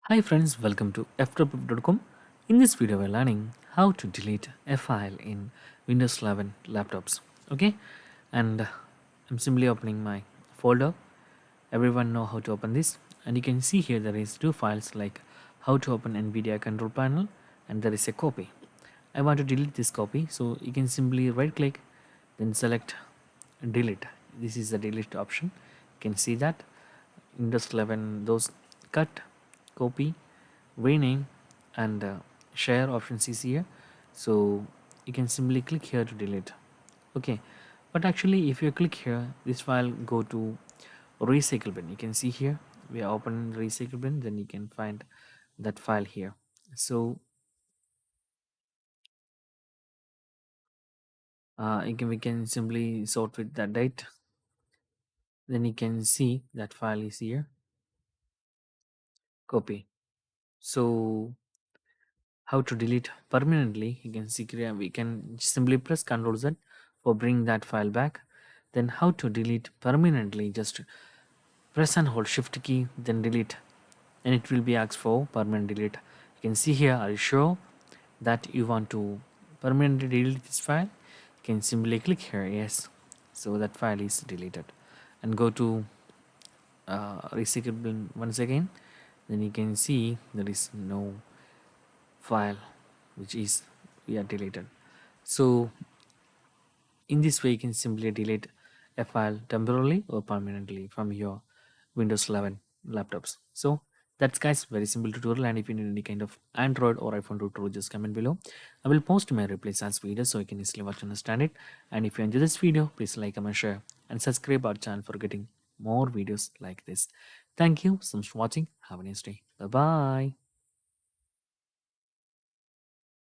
Hi friends, welcome to Ftopreview.com. In this video, we're learning how to delete a file in Windows 11 laptops. Okay, and I'm simply opening my folder. Everyone know how to open this, and you can see here there is two files like how to open NVIDIA control panel, and there is a copy. I want to delete this copy, so you can simply right click, then select delete. This is the delete option. You can see that Windows 11 those cut, copy, rename, and share options is here. So you can simply click here to delete. Okay, but actually if you click here, this file go to recycle bin. You can see here we are open recycle bin, then you can find that file here. So we can simply sort with the date, then you can see that file is here, copy. So how to delete permanently, you can see here we can simply press Ctrl Z for bring that file back. Then how to delete permanently, just press and hold shift key, then delete, and it will be asked for permanent delete. You can see here, are you sure that you want to permanently delete this file? You can simply click here yes, so that file is deleted. And go to recycle bin once again, then you can see there is no file which is we are deleted. So in this way you can simply delete a file temporarily or permanently from your Windows 11 laptops. So that's guys very simple tutorial, and if you need any kind of Android or iPhone tutorial, just comment below. I will post my replays as videos so you can easily watch and understand it. And if you enjoy this video, please like, comment, share, and subscribe our channel for getting more videos like this. Thank you so much for watching. Have a nice day. Bye bye.